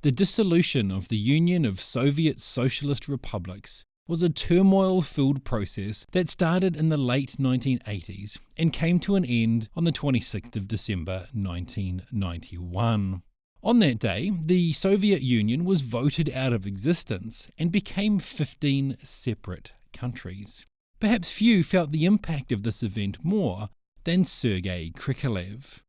The dissolution of the Union of Soviet Socialist Republics was a turmoil-filled process that started in the late 1980s and came to an end on the 26th of December 1991. On that day, the Soviet Union was voted out of existence and became 15 separate countries. Perhaps few felt the impact of this event more than Sergei Krikalev.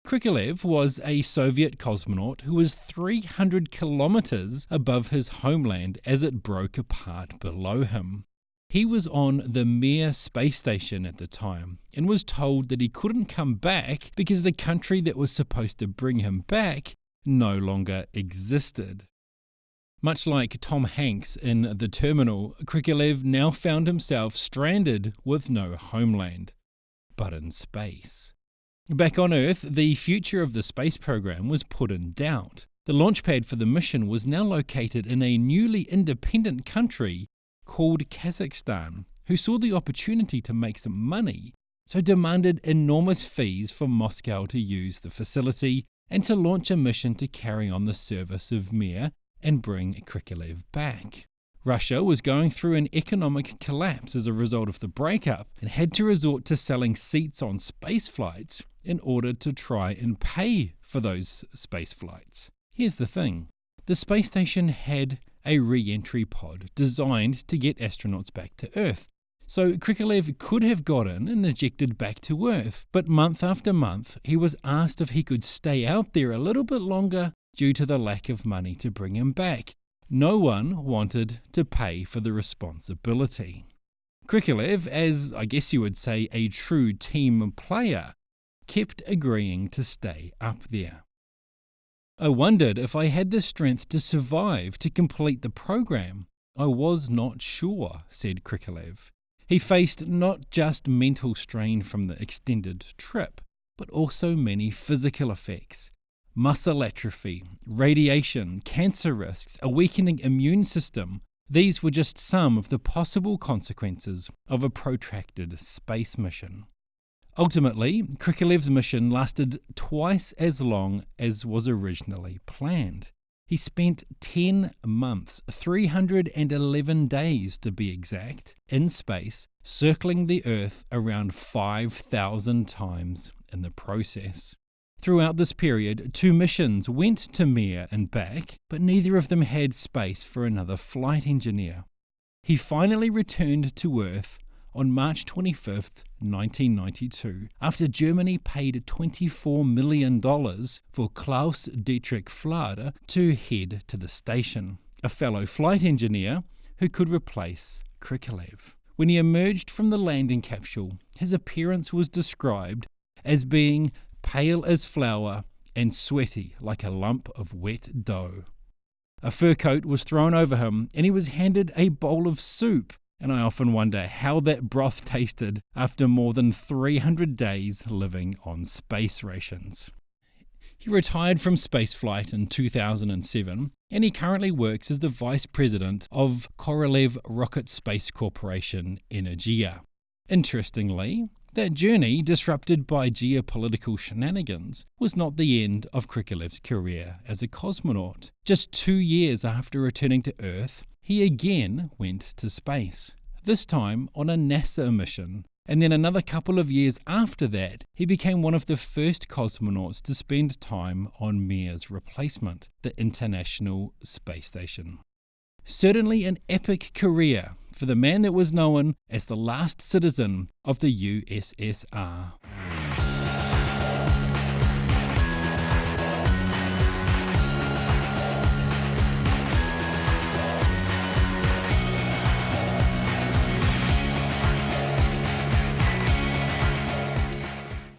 Krikalev was a Soviet cosmonaut who was 300 kilometers above his homeland as it broke apart below him. He was on the Mir space station at the time and was told that he couldn't come back because the country that was supposed to bring him back no longer existed. Much like Tom Hanks in The Terminal, Krikalev now found himself stranded with no homeland, but in space. Back on Earth, the future of the space program was put in doubt. The launchpad for the mission was now located in a newly independent country called Kazakhstan, who saw the opportunity to make some money, so demanded enormous fees for Moscow to use the facility and to launch a mission to carry on the service of Mir and bring Krikalev back. Russia was going through an economic collapse as a result of the breakup and had to resort to selling seats on space flights in order to try and pay for those space flights. Here's the thing. The space station had a re-entry pod designed to get astronauts back to Earth. So Krikalev could have gotten and ejected back to Earth, but month after month he was asked if he could stay out there a little bit longer due to the lack of money to bring him back. No one wanted to pay for the responsibility. Krikalev, as I guess you would say a true team player, kept agreeing to stay up there. I wondered if I had the strength to survive to complete the program. I was not sure, said Krikalev. He faced not just mental strain from the extended trip, but also many physical effects. Muscle atrophy, radiation, cancer risks, a weakening immune system. These were just some of the possible consequences of a protracted space mission. Ultimately, Krikalev's mission lasted twice as long as was originally planned. He spent 10 months, 311 days to be exact, in space, circling the Earth around 5,000 times in the process. Throughout this period, 2 missions went to Mir and back, but neither of them had space for another flight engineer. He finally returned to Earth on March 25, 1992, after Germany paid $24 million for Klaus Dietrich Flade to head to the station, a fellow flight engineer who could replace Krikalev. When he emerged from the landing capsule, his appearance was described as being pale as flour and sweaty like a lump of wet dough. A fur coat was thrown over him and he was handed a bowl of soup, and I often wonder how that broth tasted after more than 300 days living on space rations. He retired from spaceflight in 2007 and he currently works as the Vice President of Korolev Rocket Space Corporation Energia. Interestingly, that journey, disrupted by geopolitical shenanigans, was not the end of Krikalev's career as a cosmonaut. Just 2 years after returning to Earth, he again went to space, this time on a NASA mission. And then another couple of years after that, he became one of the first cosmonauts to spend time on Mir's replacement, the International Space Station. Certainly an epic career for the man that was known as the last citizen of the USSR.